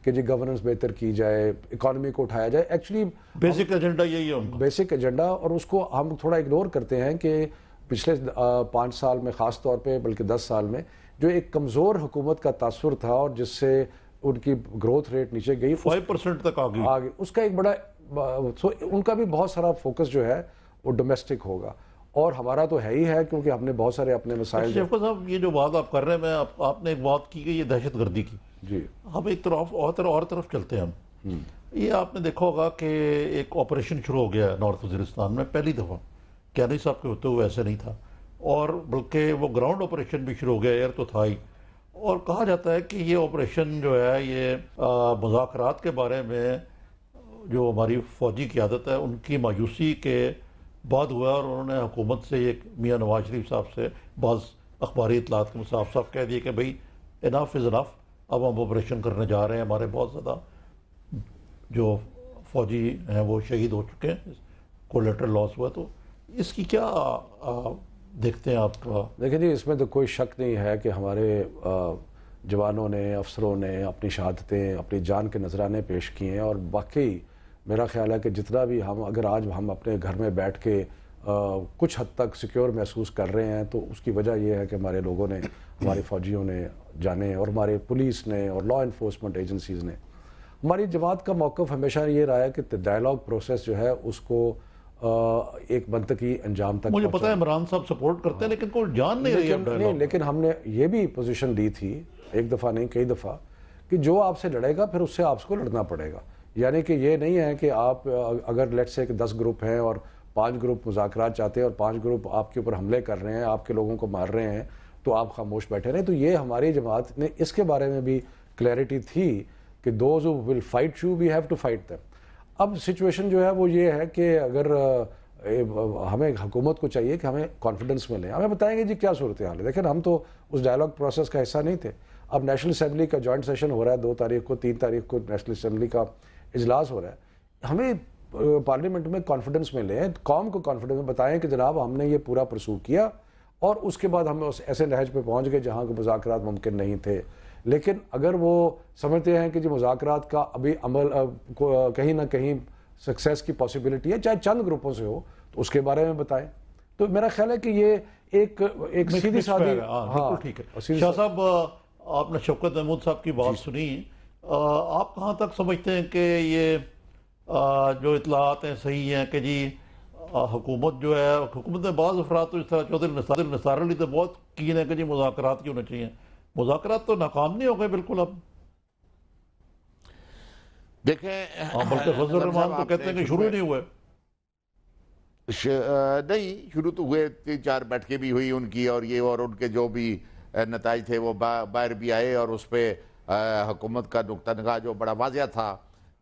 کہ جی گورننس بہتر کی جائے, اکانومی کو اٹھایا جائے. ایکچولی بیسک ایجنڈا یہی ہے ان کا, بیسک ایجنڈا, اور اس کو ہم تھوڑا اگنور کرتے ہیں کہ پچھلے 5 سال میں خاص طور پہ بلکہ 10 سال میں جو ایک کمزور حکومت کا تاثر تھا اور جس سے ان کی گروتھ ریٹ نیچے گئی 5% تک آگے, اس کا ایک بڑا ان کا بھی بہت سارا فوکس جو ہے وہ ڈومیسٹک ہوگا, اور ہمارا تو ہے ہی ہے کیونکہ ہم نے بہت سارے اپنے مسائل. شفقت صاحب یہ جو بات آپ کر رہے ہیں, آپ نے ایک بات کی کہ یہ دہشت گردی کی, جی ہم ایک طرف اور طرف چلتے ہیں ہم. یہ آپ نے دیکھا ہوگا کہ ایک آپریشن شروع ہو گیا ہے نارتھ وزیرستان میں پہلی دفعہ, کیانی صاحب کے ہوتے ہوئے ایسے نہیں تھا, اور بلکہ وہ گراؤنڈ آپریشن بھی شروع ہو گیا, ایئر تو تھا ہی. اور کہا جاتا ہے کہ یہ آپریشن جو ہے یہ مذاکرات کے بارے میں جو ہماری فوجی قیادت ہے ان کی مایوسی کے بعد ہوا, اور انہوں نے حکومت سے ایک میاں نواز شریف صاحب سے بعض اخباری اطلاعات کے صاف صاف کہہ دیے کہ بھئی انف از انف, اب ہم آپریشن کرنے جا رہے ہیں, ہمارے بہت زیادہ جو فوجی ہیں وہ شہید ہو چکے ہیں, کولیٹرل لاس ہوا. تو اس کی کیا دیکھتے ہیں آپ؟ دیکھیں جی اس میں تو کوئی شک نہیں ہے کہ ہمارے جوانوں نے, افسروں نے اپنی شہادتیں, اپنی جان کے نذرانے پیش کیے ہیں, اور باقی میرا خیال ہے کہ جتنا بھی اگر آج ہم اپنے گھر میں بیٹھ کے کچھ حد تک سیکیور محسوس کر رہے ہیں تو اس کی وجہ یہ ہے کہ ہمارے لوگوں نے, ہمارے فوجیوں نے جانے, اور ہمارے پولیس نے اور لا انفورسمنٹ ایجنسیز نے. ہماری جماعت کا موقف ہمیشہ یہ رہا ہے کہ ڈائلاگ پروسیس جو ہے اس کو ایک منطقی انجام تک مجھے پتا ہے عمران صاحب سپورٹ کرتے ہیں, لیکن کوئی جان نہیں رہی. لیکن ہم نے یہ بھی پوزیشن لی تھی, ایک دفعہ نہیں کئی دفعہ, کہ جو آپ سے لڑے گا پھر اس سے آپ کو لڑنا پڑے گا. یعنی کہ یہ نہیں ہے کہ آپ اگر لیٹ سے کہ 10 گروپ ہیں اور 5 گروپ مذاکرات چاہتے ہیں اور 5 گروپ آپ کے اوپر حملے کر رہے ہیں, آپ کے لوگوں کو مار رہے ہیں, تو آپ خاموش بیٹھے رہیں. تو یہ ہماری جماعت نے اس کے بارے میں بھی کلیئرٹی تھی کہ those who will fight you, we have to fight them. اب سچویشن جو ہے وہ یہ ہے کہ اگر ہمیں حکومت کو چاہیے کہ ہمیں کانفیڈنس میں لیں, ہمیں بتائیں گے جی کیا صورتحال ہے. لیکن ہم تو اس ڈائلاگ پروسیس کا حصہ نہیں تھے. اب نیشنل اسمبلی کا جوائنٹ سیشن ہو رہا ہے 2 تاریخ کو, 3 تاریخ کو نیشنل اسمبلی کا اجلاس ہو رہا ہے. ہمیں پارلیمنٹ میں کانفیڈنس میں لیں, قوم کو کانفیڈنس میں بتائیں کہ جناب ہم نے یہ پورا پرسو کیا, اور اس کے بعد ہم اس ایسے نہج پہ پہنچ گئے جہاں کے مذاکرات ممکن نہیں تھے. لیکن اگر وہ سمجھتے ہیں کہ جی مذاکرات کا ابھی عمل کہیں نہ کہیں سکسیس کی پاسبلٹی ہے, چاہے چند گروپوں سے ہو, تو اس کے بارے میں بتائیں. تو میرا خیال ہے کہ یہ ایک سیدھی سادھی. ہاں ٹھیک ہے. شاہ صاحب آپ نے شوکت محمود صاحب کی بات سنی, آپ کہاں تک سمجھتے ہیں کہ یہ جو اطلاعات ہیں صحیح ہیں کہ جی حکومت جو ہے, حکومت میں بعض افراد تو اس طرح چودھری نثار علی تو بہت کین ہے کہ جی مذاکرات کی ہونے چاہیے, مذاکرات تو ناکام نہیں ہو گئے بالکل. اب دیکھیں بلکہ فضل الرحمان تو کہتے ہیں کہ شروع ہی نہیں ہوئے. نہیں, شروع تو ہوئے, 3-4 بیٹھکیں بھی ہوئی ان کی, اور یہ اور ان کے جو بھی نتائج تھے وہ باہر بھی آئے, اور اس پہ حکومت کا نقطہ نگاہ جو بڑا واضح تھا,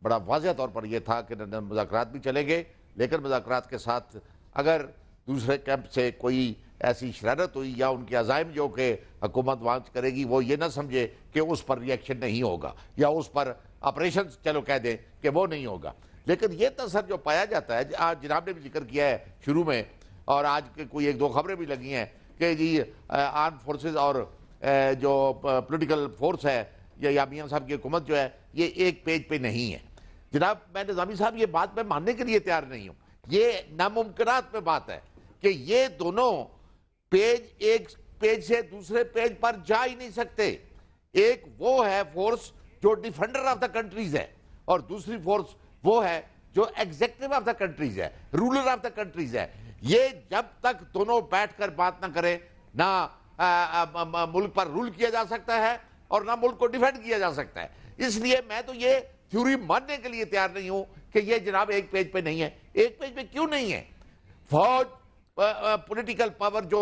بڑا واضح طور پر یہ تھا کہ مذاکرات بھی چلیں گے, لیکن مذاکرات کے ساتھ اگر دوسرے کیمپ سے کوئی ایسی شرارت ہوئی یا ان کے عزائم جو کہ حکومت وانچ کرے گی وہ یہ نہ سمجھے کہ اس پر ریئیکشن نہیں ہوگا, یا اس پر آپریشن چلو کہہ دیں کہ وہ نہیں ہوگا. لیکن یہ تاثر جو پایا جاتا ہے, آج جناب نے بھی ذکر کیا ہے شروع میں, اور آج کے کوئی 1-2 خبریں بھی لگی ہیں کہ جی آرم فورسز اور جو پولیٹیکل فورس ہے یا میاں صاحب کی حکومت جو ہے یہ ایک پیج پہ نہیں ہے. جناب میں نظامی صاحب یہ بات میں ماننے کے لیے تیار نہیں ہوں, یہ ناممکنات میں بات ہے کہ یہ دونوں ایک پیج سے دوسرے پیج پر جا ہی نہیں سکتے. ایک وہ ہے فورس جو ڈیفینڈر آف دا کنٹریز ہے, اور دوسری فورس وہ ہے جو ایگزیکٹو آف دا کنٹریز ہے، رولر آف دا کنٹریز ہے، یہ جب تک دونوں بیٹھ کر بات نہ کریں نہ ملک پر رول کیا جا سکتا ہے اور نہ ملک کو ڈیفینڈ کیا جا سکتا ہے. اس لیے میں تو یہ تھیوری ماننے کے لیے تیار نہیں ہوں کہ یہ جناب ایک پیج پہ نہیں ہے. ایک پیج پہ کیوں نہیں ہے؟ فوج پولیٹیکل پاور جو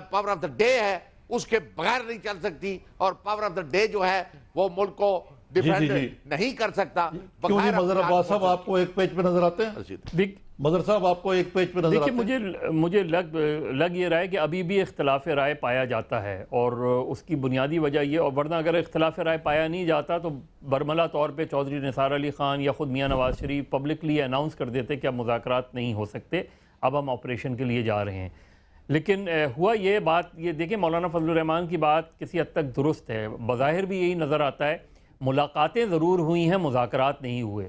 پاور آف دا ڈے ہے اس کے بغیر نہیں چل سکتی، اور پاور آف دا ڈے جو ہے وہ ملک کو ڈیفینڈ نہیں کر سکتا. کیوں نہیں مظہر عباس صاحب آپ کو ایک پیج پہ نظر آتے ہیں؟ مظہر صاحب آپ کو ایک پیج پہ نظر آتے ہیں؟ دیکھیے مجھے لگ یہ رہا ہے کہ ابھی بھی اختلاف رائے پایا جاتا ہے، اور اس کی بنیادی وجہ یہ، اور ورنہ اگر اختلاف رائے پایا نہیں جاتا تو برملا طور پہ چودھری نثار علی خان یا خود میاں نواز شریف پبلکلی اناؤنس کر دیتے کہ اب مذاکرات نہیں ہو سکتے، اب ہم آپریشن کے لیے جا رہے ہیں. لیکن ہوا یہ بات، یہ دیکھیں مولانا فضل الرحمان کی بات کسی حد تک درست ہے، بظاہر بھی یہی نظر آتا ہے. ملاقاتیں ضرور ہوئی ہیں، مذاکرات نہیں ہوئے،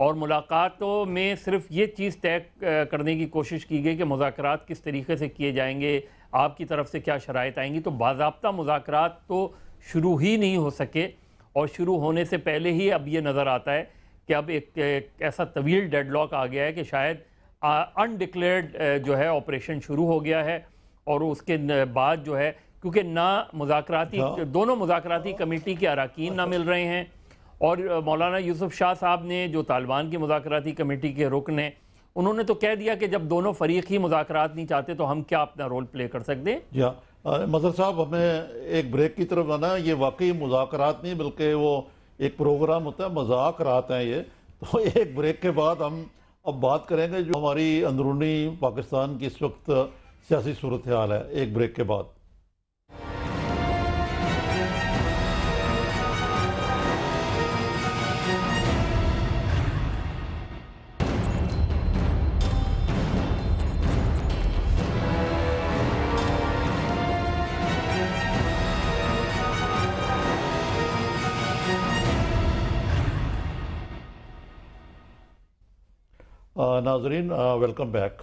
اور ملاقاتوں میں صرف یہ چیز طے کرنے کی کوشش کی گئی کہ مذاکرات کس طریقے سے کیے جائیں گے، آپ کی طرف سے کیا شرائط آئیں گی. تو باضابطہ مذاکرات تو شروع ہی نہیں ہو سکے، اور شروع ہونے سے پہلے ہی اب یہ نظر آتا ہے کہ اب ایک ایسا طویل ڈیڈ لاک آ گیا ہے کہ شاید انڈکلیئرڈ جو ہے آپریشن شروع ہو گیا ہے. اور اس کے بعد جو ہے، کیونکہ نہ مذاکراتی دونوں مذاکراتی کمیٹی کے اراکین نہ مل رہے ہیں، اور مولانا یوسف شاہ صاحب نے جو طالبان کی مذاکراتی کمیٹی کے رکن ہیں، انہوں نے تو کہہ دیا کہ جب دونوں فریق ہی مذاکرات نہیں چاہتے تو ہم کیا اپنا رول پلے کر سکتے ہیں. جی ہاں مظہر صاحب، ہمیں ایک بریک کی طرف آنا ہے. یہ واقعی مذاکرات نہیں بلکہ وہ ایک پروگرام ہوتا ہے، مذاکرات ہیں یہ. تو ایک بریک کے بعد ہم اب بات کریں گے جو ہماری اندرونی پاکستان کی اس وقت سیاسی صورتحال ہے. ایک بریک کے بعد. ناظرین ویلکم بیک.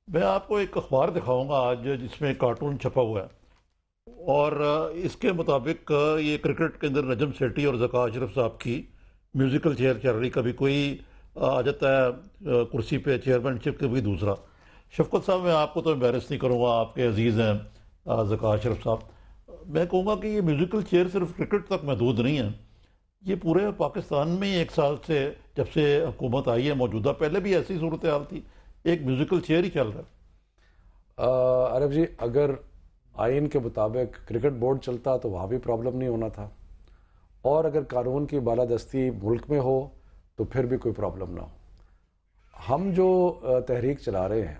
میں آپ کو ایک اخبار دکھاؤں گا آج جس میں کارٹون چھپا ہوا ہے، اور اس کے مطابق یہ کرکٹ کے اندر نجم سیٹھی اور ذکا اشرف صاحب کی میوزیکل چیئر چل رہی. کبھی کوئی آ جاتا ہے کرسی پہ چیئرمین شپ، کبھی دوسرا. شفقت صاحب، میں آپ کو تو امبیرس نہیں کروں گا، آپ کے عزیز ہیں ذکا اشرف صاحب. میں کہوں گا کہ یہ میوزیکل چیئر صرف کرکٹ تک محدود نہیں ہے، یہ پورے پاکستان میں ایک سال سے جب سے حکومت آئی ہے موجودہ، پہلے بھی ایسی صورتحال تھی، ایک میوزیکل چیئر ہی چل رہا ہے. عرب جی، اگر آئین کے مطابق کرکٹ بورڈ چلتا تو وہاں بھی پرابلم نہیں ہونا تھا، اور اگر قانون کی بالادستی ملک میں ہو تو پھر بھی کوئی پرابلم نہ ہو. ہم جو تحریک چلا رہے ہیں،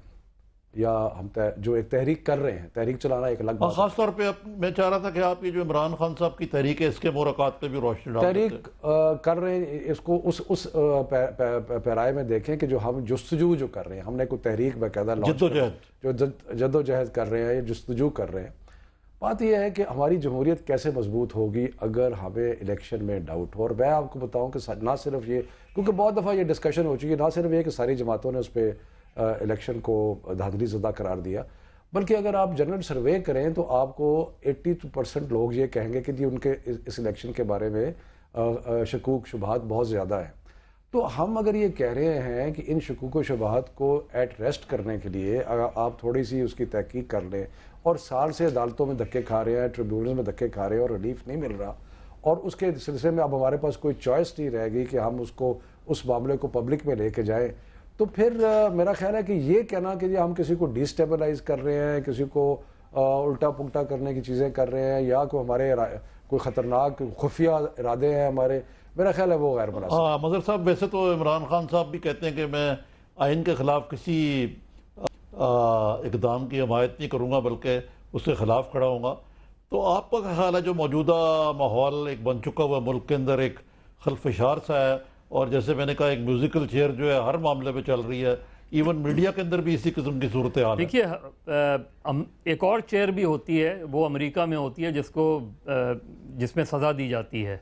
یا ہم جو ایک تحریک کر رہے ہیں، تحریک چلانا ایک الگ بات ہے. خاص طور پہ میں چاہ رہا تھا کہ آپ یہ جو عمران خان صاحب کی تحریک ہے اس کے محرکات پہ بھی روشنی ڈال دیتے. تحریک کر رہے ہیں، اس کو اس پیرائے میں دیکھیں کہ جو ہم جستجو جو کر رہے ہیں، ہم نے کوئی تحریک باقاعدہ جد و جہد کر رہے ہیں، جستجو کر رہے ہیں. بات یہ ہے کہ ہماری جمہوریت کیسے مضبوط ہوگی اگر ہمیں الیکشن میں ڈاؤٹ ہو. اور میں آپ کو بتاؤں کہ نہ صرف یہ، کیونکہ بہت دفعہ یہ ڈسکشن ہو چکی ہے، نہ صرف یہ کہ ساری جماعتوں نے اس پہ الیکشن کو دھاندلی زدہ قرار دیا، بلکہ اگر آپ جنرل سروے کریں تو آپ کو 80% لوگ یہ کہیں گے کہ جی ان کے اس الیکشن کے بارے میں شکوک شبہات بہت زیادہ ہیں. تو ہم اگر یہ کہہ رہے ہیں کہ ان شکوک و شبہات کو ایٹ ریسٹ کرنے کے لیے اگر آپ تھوڑی سی اس کی تحقیق کر لیں، اور سال سے عدالتوں میں دھکے کھا رہے ہیں، ٹریبیونلز میں دھکے کھا رہے ہیں اور ریلیف نہیں مل رہا، اور اس کے سلسلے میں اب ہمارے پاس کوئی چوائس نہیں رہے گی کہ ہم اس معاملے کو پبلک میں لے کے جائیں، تو پھر میرا خیال ہے کہ یہ کہنا کہ ہم کسی کو ڈی اسٹیبلائز کر رہے ہیں، کسی کو الٹا پلٹا کرنے کی چیزیں کر رہے ہیں، یا کوئی ہمارے کوئی خطرناک خفیہ ارادے ہیں ہمارے، میرا خیال ہے وہ غیر مناسب. مظہر صاحب، ویسے تو عمران خان صاحب بھی کہتے ہیں کہ میں آئین کے خلاف کسی اقدام کی حمایت نہیں کروں گا بلکہ اس کے خلاف کھڑا ہوں گا. تو آپ کا خیال ہے جو موجودہ ماحول ایک بن چکا ہوا ملک کے اندر ایک خلفشار سا ہے، اور جیسے میں نے کہا ایک میوزیکل چیئر جو ہے ہر معاملے پہ چل رہی ہے، ایون میڈیا کے اندر بھی اسی قسم کی صورتحال ہے. دیکھیے، ایک اور چیئر بھی ہوتی ہے، وہ امریکہ میں ہوتی ہے جس میں سزا دی جاتی ہے.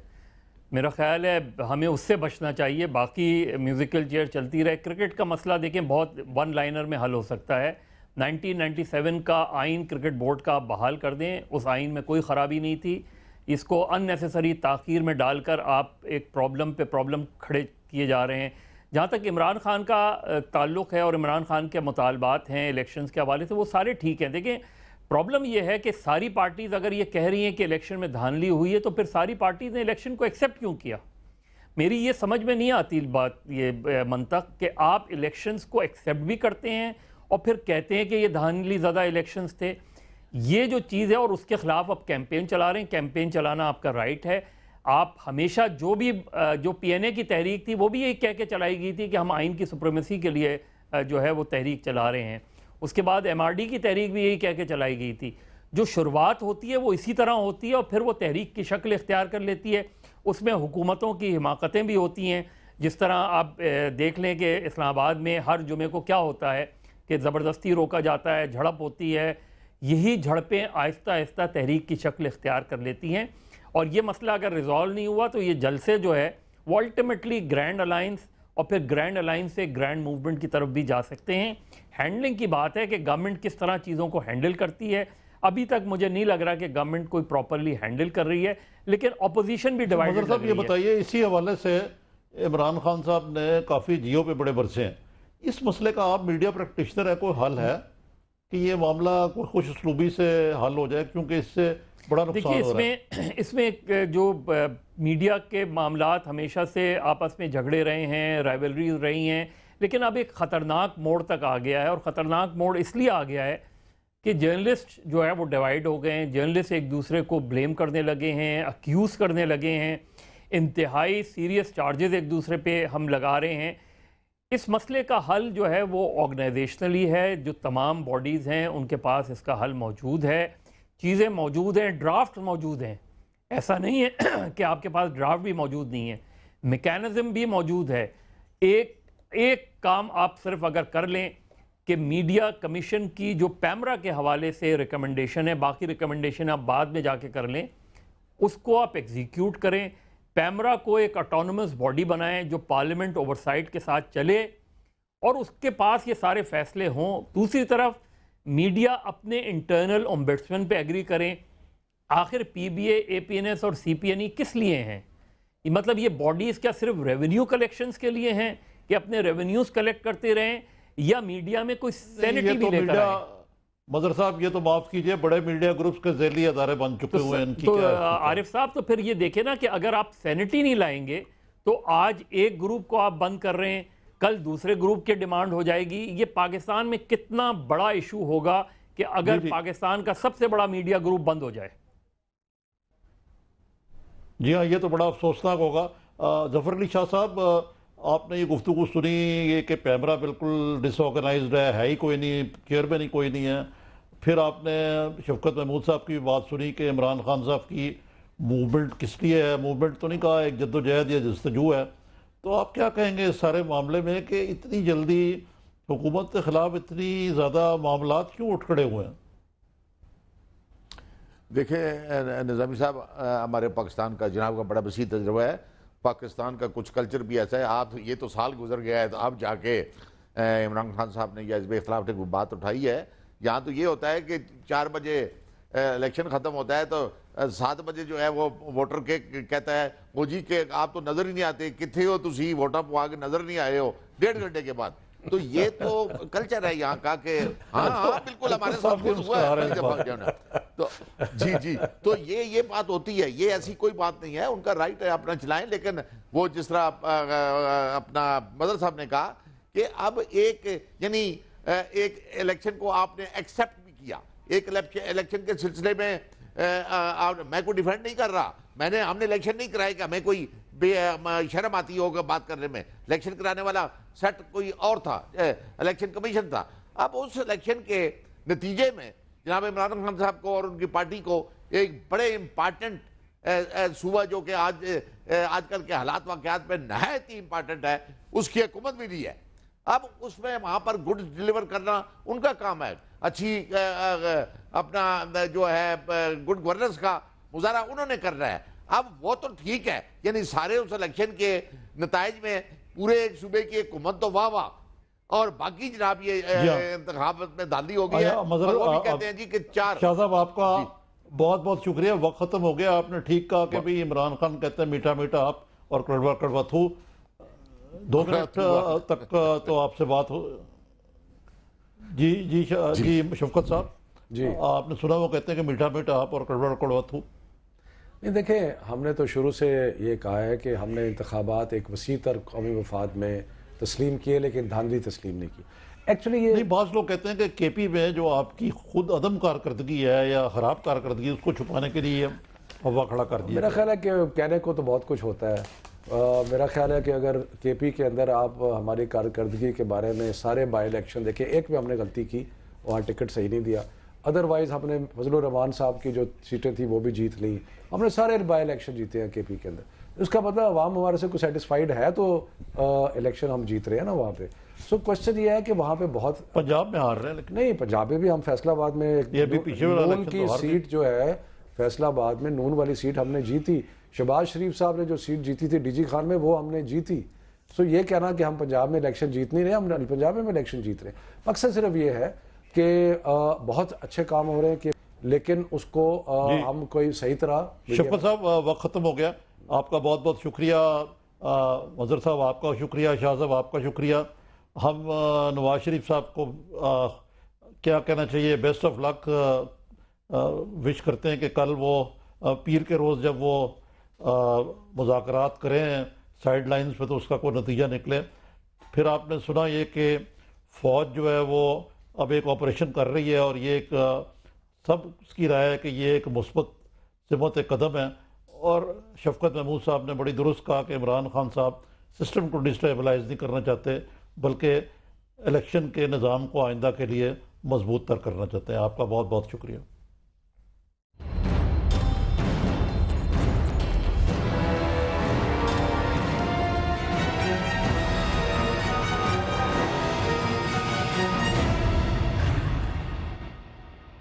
میرا خیال ہے ہمیں اس سے بچنا چاہیے، باقی میوزیکل چیئر چلتی رہے. کرکٹ کا مسئلہ دیکھیں بہت ون لائنر میں حل ہو سکتا ہے. 1997 کا آئین کرکٹ بورڈ کا آپ بحال کر دیں، اس آئین میں کوئی خرابی نہیں تھی. اس کو ان نیسیسری تاخیر میں ڈال کر آپ ایک پرابلم پہ پرابلم کھڑے کیے جا رہے ہیں. جہاں تک عمران خان کا تعلق ہے اور عمران خان کے مطالبات ہیں الیکشنز کے حوالے سے، وہ سارے ٹھیک ہیں. دیکھیں پرابلم یہ ہے کہ ساری پارٹیز اگر یہ کہہ رہی ہیں کہ الیکشن میں دھاندلی ہوئی ہے تو پھر ساری پارٹیز نے الیکشن کو ایکسیپٹ کیوں کیا؟ میری یہ سمجھ میں نہیں آتی بات، یہ منطق کہ آپ الیکشنز کو ایکسیپٹ بھی کرتے ہیں اور پھر کہتے ہیں کہ یہ دھاندلی زدہ الیکشنز تھے. یہ جو چیز ہے اور اس کے خلاف آپ کیمپین چلا رہے ہیں. کیمپین چلانا آپ کا رائٹ ہے. آپ ہمیشہ جو پی این اے کی تحریک تھی وہ بھی یہی کہہ کے چلائی گئی تھی کہ ہم آئین کی سپریمیسی کے لیے جو ہے وہ تحریک چلا رہے ہیں. اس کے بعد ایم آر ڈی کی تحریک بھی یہی کہہ کے چلائی گئی تھی. جو شروعات ہوتی ہے وہ اسی طرح ہوتی ہے اور پھر وہ تحریک کی شکل اختیار کر لیتی ہے. اس میں حکومتوں کی حماقتیں بھی ہوتی ہیں. جس طرح آپ دیکھ لیں کہ اسلام آباد میں ہر جمعے کو کیا ہوتا ہے کہ زبردستی روکا جاتا ہے، جھڑپ ہوتی ہے. یہی جھڑپیں آہستہ آہستہ تحریک کی شکل اختیار کر لیتی ہیں. اور یہ مسئلہ اگر ریزالو نہیں ہوا تو یہ جلسے جو ہے وہ الٹیمیٹلی گرینڈ الائنس اور پھر گرینڈ الائنس سے گرینڈ موومنٹ کی طرف بھی جا سکتے ہیں. ہینڈلنگ کی بات ہے کہ گورنمنٹ کس طرح چیزوں کو ہینڈل کرتی ہے. ابھی تک مجھے نہیں لگ رہا کہ گورنمنٹ کوئی پراپرلی ہینڈل کر رہی ہے، لیکن اپوزیشن بھی ڈیوائیڈ صاحب یہ بتائیے، اسی حوالے سے عمران خان صاحب نے کافی جیو پہ بڑے برسے ہیں. اس مسئلے کا آپ میڈیا پریکٹیشنر ہے، کوئی حل ہے کہ یہ معاملہ کوئی خوش اسلوبی سے حل ہو جائے؟ کیونکہ اس سے بڑا نقصان ہو رہا ہے. اس میں جو میڈیا کے معاملات ہمیشہ سے آپس میں جھگڑے رہے ہیں، رائیولریز رہی ہیں، لیکن اب ایک خطرناک موڑ تک آ گیا ہے. اور خطرناک موڑ اس لیے آ گیا ہے کہ جرنلسٹ جو ہے وہ ڈیوائیڈ ہو گئے ہیں. جرنلسٹ ایک دوسرے کو بلیم کرنے لگے ہیں، اکیوز کرنے لگے ہیں، انتہائی سیریس چارجز ایک دوسرے پہ ہم لگا رہے ہیں. اس مسئلے کا حل جو ہے وہ آرگنائزیشنلی ہے. جو تمام باڈیز ہیں ان کے پاس اس کا حل موجود ہے، چیزیں موجود ہیں، ڈرافٹ موجود ہیں. ایسا نہیں ہے کہ آپ کے پاس ڈرافٹ بھی موجود نہیں ہے، میکینزم بھی موجود ہے. ایک کام آپ صرف اگر کر لیں کہ میڈیا کمیشن کی جو پیمرا کے حوالے سے ریکمنڈیشن ہے، باقی ریکمنڈیشن آپ بعد میں جا کے کر لیں، اس کو آپ ایگزیکیوٹ کریں. پیمرا کو ایک آٹونومس باڈی بنائیں جو پارلیمنٹ اوورسائٹ کے ساتھ چلے اور اس کے پاس یہ سارے فیصلے ہوں. دوسری طرف میڈیا اپنے انٹرنل اومبڈسمن پہ ایگری کریں. آخر پی be a, a P N S اور سی پی این ای کس لیے ہیں؟ مطلب یہ باڈیز کیا صرف ریونیو کلیکشنز کے لیے ہیں کہ اپنے ریونیوز کلیکٹ کرتے رہیں، یا میڈیا میں کوئی سینٹی بھی لے کر آئیں؟ مظہر صاحب یہ تو معاف کیجئے، بڑے میڈیا گروپس کے ذیلی ادارے بن چکے ہوئے ہیں. ان کی کیا عارف صاحب تو پھر یہ دیکھیں نا کہ اگر آپ سینٹی نہیں لائیں گے تو آج ایک گروپ کو آپ بند کر رہے ہیں، کل دوسرے گروپ کی ڈیمانڈ ہو جائے گی. یہ پاکستان میں کتنا بڑا ایشو ہوگا کہ اگر پاکستان کا سب سے بڑا میڈیا گروپ بند ہو جائے. جی ہاں، یہ تو بڑا افسوسناک ہوگا. ظفر علی شاہ صاحب، آپ نے یہ گفتگو سنی، یہ کہ پیمرا بالکل ڈس آرگنائزڈ ہے ہی کوئی نہیں، چیئرمین ہی کوئی نہیں ہے. پھر آپ نے شفقت محمود صاحب کی بات سنی کہ عمران خان صاحب کی موومنٹ کس لیے ہے. موومنٹ تو نہیں کہا، ایک جد و جہد یا جستجو ہے. تو آپ کیا کہیں گے اس سارے معاملے میں کہ اتنی جلدی حکومت کے خلاف اتنی زیادہ معاملات کیوں اٹھ کھڑے ہوئے ہیں؟ دیکھیں نظامی صاحب، ہمارے پاکستان کا جناب کا بڑا وسیع تجربہ ہے. پاکستان کا کچھ کلچر بھی ایسا ہے. آپ یہ تو سال گزر گیا ہے تو اب جا کے عمران خان صاحب نے یا حزب اختلاف نے کوئی بات اٹھائی ہے. یہاں تو یہ ہوتا ہے کہ 4 بجے الیکشن ختم ہوتا ہے تو 7 بجے جو ہے وہ ووٹر کے کہتا ہے وہ جی کہ آپ تو نظر ہی نہیں آتے، کتنے ہو تسی ووٹاں پوا کے نظر نہیں آئے ہو 1.5 گھنٹے کے بعد. تو یہ تو کلچر ہے یہاں کا کہ ہاں بالکل ہمارے ساتھ ہوا ہے. تو جی تو یہ بات ہوتی ہے. یہ ایسی کوئی بات نہیں ہے، ان کا رائٹ ہے اپنا چلائیں. لیکن وہ جس طرح اپنا مظہر صاحب نے کہا کہ اب ایک الیکشن کو آپ نے ایکسیپٹ بھی کیا. ایک الیکشن کے سلسلے میں میں کوئی ڈیفینڈ نہیں کر رہا، ہم نے الیکشن نہیں کرائے کہ ہمیں کوئی شرم آتی ہوگا بات کرنے میں. الیکشن کرانے والا سیٹ کوئی اور تھا، الیکشن کمیشن تھا. اب اس الیکشن کے نتیجے میں جناب عمران خان صاحب کو اور ان کی پارٹی کو ایک بڑے امپارٹنٹ صوبہ جو کہ آج کل کے حالات واقعات میں نہایت ہی امپارٹنٹ ہے، اس کی حکومت بھی دی ہے. اب اس میں وہاں پر گڈ ڈیلیور کرنا ان کا کام ہے. اچھی اپنا جو ہے گڈ گورننس کا مظاہرہ انہوں نے کرنا ہے. اب وہ تو ٹھیک ہے، یعنی سارے اس الیکشن کے نتائج میں پورے ایک صوبے کی حکومت تو واہ واہ، اور باقی جناب یہ انتخابات میں دھاندلی ہو گئی ہے. اور وہ بھی کہتے ہیں جی کہ 4. شاہ صاحب آپ کا بہت بہت شکریہ. وقت ختم ہو گیا. آپ نے ٹھیک کہا کہ بھی عمران خان کہتے ہیں میٹھا میٹھا آپ اور کڑوا کڑوا تھو. 2 منٹ تک تو آپ سے بات ہو. جی شفقت صاحب جی آپ نے سنا وہ کہتے ہیں کہ میٹھا میٹھا آپ اور کڑوا کڑوا تھو. نہیں دیکھیں، ہم نے تو شروع سے یہ کہا ہے کہ ہم نے انتخابات ایک وسیع تر قومی مفاد میں تسلیم کیے، لیکن دھاندلی تسلیم نہیں کی. ایکچولی یہ نہیں، بعض لوگ کہتے ہیں کہ کے پی میں جو آپ کی خود عدم کارکردگی ہے یا خراب کارکردگی، اس کو چھپانے کے لیے ہوا کھڑا کر دیا. میرا خیال ہے کہ کہنے کو تو بہت کچھ ہوتا ہے. میرا خیال ہے کہ اگر کے پی کے اندر آپ ہماری کارکردگی کے بارے میں سارے بائی الیکشن دیکھیں، ایک میں ہم نے غلطی کی، وہاں ٹکٹ صحیح نہیں دیا. ادروائز ہم نے فضل الرحمان صاحب کی جو سیٹیں تھیں وہ بھی جیت لیں. ہم نے سارے بائی الیکشن جیتے ہیں کے پی کے اندر. اس کا مطلب عوام ہمارے سے کوئی سیٹسفائیڈ ہے تو الیکشن ہم جیت رہے ہیں نا وہاں پہ. سو کوشچن یہ ہے کہ وہاں پہ بہت پنجاب میں ہار رہے ہیں، لیکن نہیں، پنجاب میں بھی ہم فیصل آباد میں یہ بھی پیچھے والا نون الیکشن کی تو ہار گئے. سیٹ جو ہے فیصل آباد میں نون والی سیٹ ہم نے جیتی. شہباز شریف صاحب نے جو سیٹ جیتی تھی ڈی جی خان میں وہ ہم نے جیتی. سو یہ کہنا کہ ہم پنجاب میں الیکشن جیت نہیں رہے، ہم پنجاب میں الیکشن جیت رہے ہیں. مقصد صرف یہ ہے کہ بہت اچھے کام ہو رہے ہیں کہ لیکن اس کو ہم کوئی صحیح طرح. شفقت صاحب وقت ختم ہو گیا. آپ کا بہت بہت شکریہ. مظہر صاحب آپ کا شکریہ. شاہ صاحب آپ کا شکریہ. ہم نواز شریف صاحب کو کیا کہنا چاہیے، بیسٹ آف لک وش کرتے ہیں کہ کل وہ پیر کے روز جب وہ مذاکرات کریں سائیڈ لائنز پہ تو اس کا کوئی نتیجہ نکلے. پھر آپ نے سنا یہ کہ فوج جو ہے وہ اب ایک آپریشن کر رہی ہے، اور یہ ایک سب اس کی رائے ہے کہ یہ ایک مثبت سمت قدم ہے. اور شفقت محمود صاحب نے بڑی درست کہا کہ عمران خان صاحب سسٹم کو ڈسٹیبلائز نہیں کرنا چاہتے، بلکہ الیکشن کے نظام کو آئندہ کے لیے مضبوط تر کرنا چاہتے ہیں. آپ کا بہت بہت شکریہ.